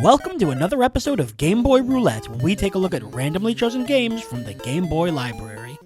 Welcome to another episode of Game Boy Roulette, where we take a look at randomly chosen games from the Game Boy library.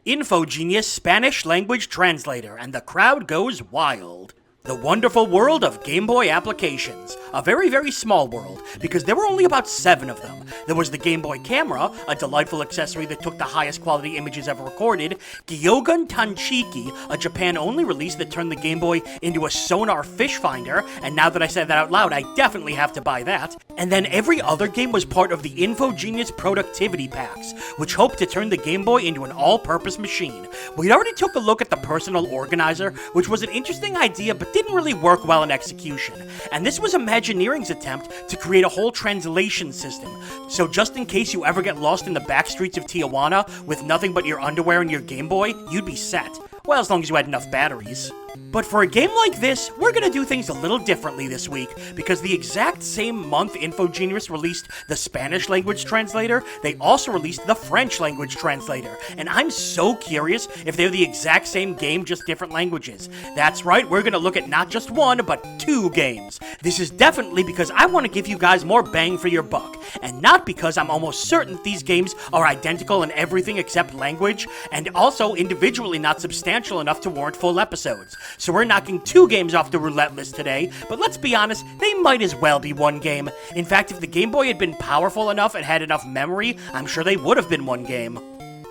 InfoGenius Spanish language translator, and the crowd goes wild. The wonderful world of Game Boy applications. A very, very small world, because there were only about 7 of them. There was the Game Boy camera, a delightful accessory that took the highest quality images ever recorded, Gyogun Tanchiki, a Japan-only release that turned the Game Boy into a sonar fish finder, and now that I said that out loud, I definitely have to buy that. And then every other game was part of the InfoGenius Productivity Packs, which hoped to turn the Game Boy into an all-purpose machine. We already took a look at the Personal Organizer, which was an interesting idea, but didn't really work well in execution. And this was Imagineering's attempt to create a whole translation system. So just in case you ever get lost in the back streets of Tijuana with nothing but your underwear and your Game Boy, you'd be set. Well, as long as you had enough batteries. But for a game like this, we're gonna do things a little differently this week, because the exact same month InfoGenius released the Spanish language translator, they also released the French language translator, and I'm so curious if they're the exact same game, just different languages. That's right, we're gonna look at not just one, but 2 games. This is definitely because I want to give you guys more bang for your buck, and not because I'm almost certain that these games are identical in everything except language, and also individually not substantial enough to warrant full episodes. So we're knocking 2 games off the roulette list today, but let's be honest, they might as well be one game. In fact, if the Game Boy had been powerful enough and had enough memory, I'm sure they would have been one game.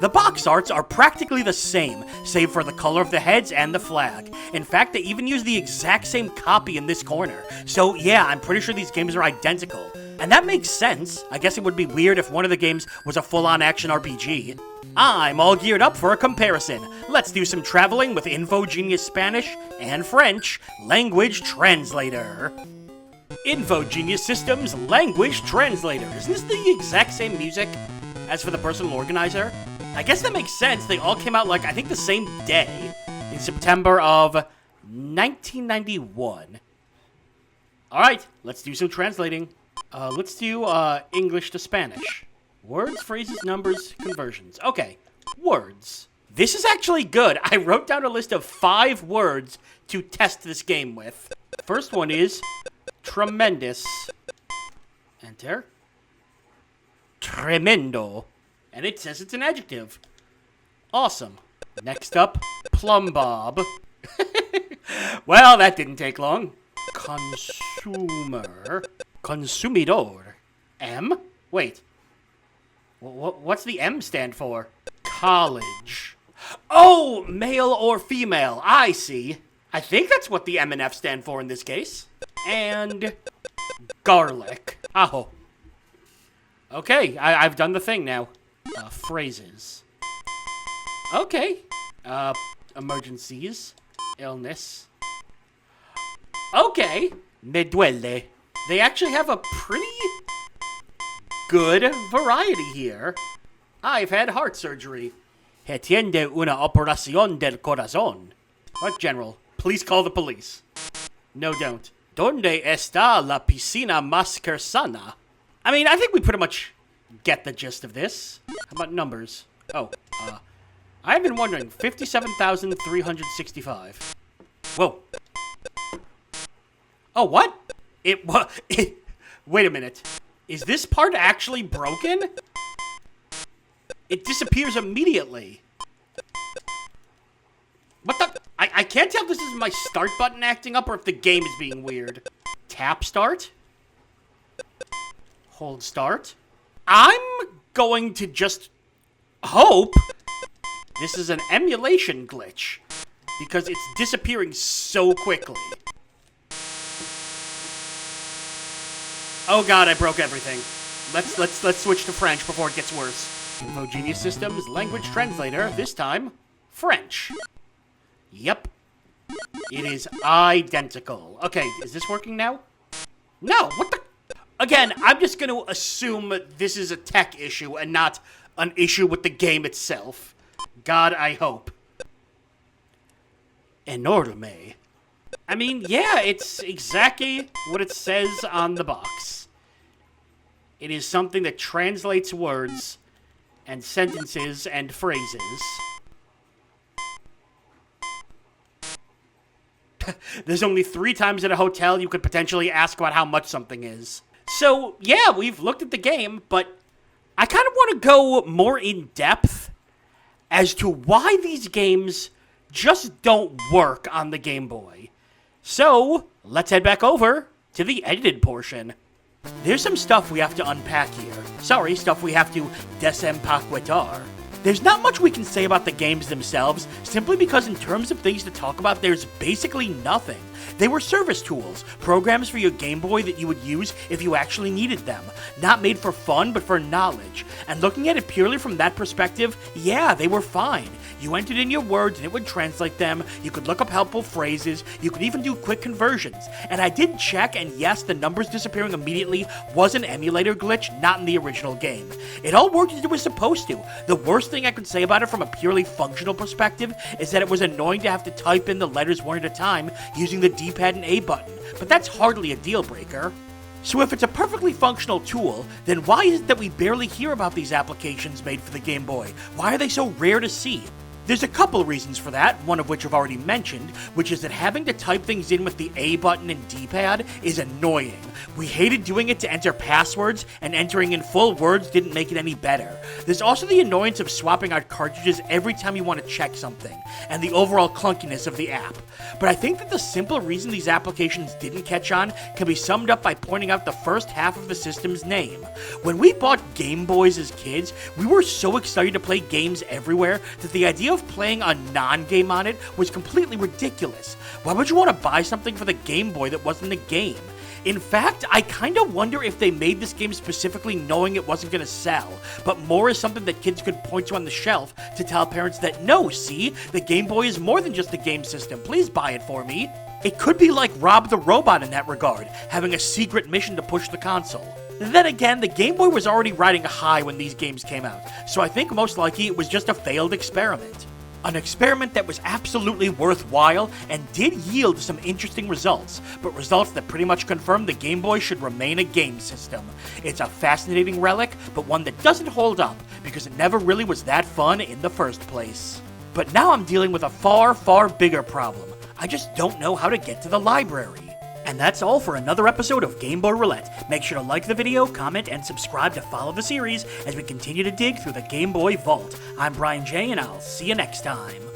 The box arts are practically the same, save for the color of the heads and the flag. In fact, they even use the exact same copy in this corner. So yeah, I'm pretty sure these games are identical. And that makes sense. I guess it would be weird if one of the games was a full-on action RPG. I'm all geared up for a comparison. Let's do some traveling with InfoGenius Spanish and French Language Translator. InfoGenius Systems Language Translator. Isn't this the exact same music as for the Personal Organizer? I guess that makes sense. They all came out, I think the same day, in September of 1991. Alright, let's do some translating. Let's do English to Spanish. Words, phrases, numbers, conversions. Okay, words. This is actually good. I wrote down a list of 5 words to test this game with. First one is tremendous. Enter. Tremendo. And it says it's an adjective. Awesome. Next up, plumb bob. Well, that didn't take long. Consumer. Consumidor. M? Wait. What's the M stand for? College. Oh, male or female. I see. I think that's what the M and F stand for in this case. And garlic. Aho. Okay, I've done the thing now. Phrases. Okay. Emergencies. Illness. Okay. Me duele. They actually have a pretty good variety here. I've had heart surgery. Tiene una operación del corazón. What, General? Please call the police. No, don't. ¿Dónde está la piscina más cercana? I mean, I think we pretty much get the gist of this. How about numbers? Oh, I've been wondering. 57,365. Whoa. Oh, what? Wait a minute. Is this part actually broken? It disappears immediately. What the? I can't tell if this is my start button acting up or if the game is being weird. Tap start? Hold start? I'm going to just hope this is an emulation glitch, because it's disappearing so quickly. Oh god, I broke everything. Let's switch to French before it gets worse. InfoGenius Systems Language Translator, this time, French. Yep. It is identical. Okay, is this working now? No, what the? Again, I'm just going to assume this is a tech issue and not an issue with the game itself. God, I hope. Enorme. I mean, yeah, it's exactly what it says on the box. It is something that translates words and sentences and phrases. There's only 3 times in a hotel you could potentially ask about how much something is. So, yeah, we've looked at the game, but I kind of want to go more in depth as to why these games just don't work on the Game Boy. So, let's head back over to the edited portion. There's some stuff we have to unpack here. Sorry, stuff we have to desempaquetar. There's not much we can say about the games themselves, simply because in terms of things to talk about, there's basically nothing. They were service tools, programs for your Game Boy that you would use if you actually needed them. Not made for fun, but for knowledge. And looking at it purely from that perspective, yeah, they were fine. You entered in your words and it would translate them, you could look up helpful phrases, you could even do quick conversions. And I did check, and yes, the numbers disappearing immediately was an emulator glitch, not in the original game. It all worked as it was supposed to. The worst thing I could say about it from a purely functional perspective is that it was annoying to have to type in the letters one at a time using the D-pad and A button, but that's hardly a deal breaker. So if it's a perfectly functional tool, then why is it that we barely hear about these applications made for the Game Boy? Why are they so rare to see? There's a couple of reasons for that, one of which I've already mentioned, which is that having to type things in with the A button and D-pad is annoying. We hated doing it to enter passwords, and entering in full words didn't make it any better. There's also the annoyance of swapping out cartridges every time you want to check something, and the overall clunkiness of the app. But I think that the simple reason these applications didn't catch on can be summed up by pointing out the first half of the system's name. When we bought Game Boys as kids, we were so excited to play games everywhere that the idea of playing a non-game on it was completely ridiculous. Why would you want to buy something for the Game Boy that wasn't a game? In fact, I kinda wonder if they made this game specifically knowing it wasn't gonna sell, but more as something that kids could point to on the shelf to tell parents that, no, see, the Game Boy is more than just a game system, please buy it for me. It could be like Rob the Robot in that regard, having a secret mission to push the console. Then again, the Game Boy was already riding a high when these games came out, so I think most likely it was just a failed experiment. An experiment that was absolutely worthwhile and did yield some interesting results, but results that pretty much confirmed the Game Boy should remain a game system. It's a fascinating relic, but one that doesn't hold up, because it never really was that fun in the first place. But now I'm dealing with a far, far bigger problem. I just don't know how to get to the library. And that's all for another episode of Game Boy Roulette. Make sure to like the video, comment, and subscribe to follow the series as we continue to dig through the Game Boy vault. I'm Brian J, and I'll see you next time.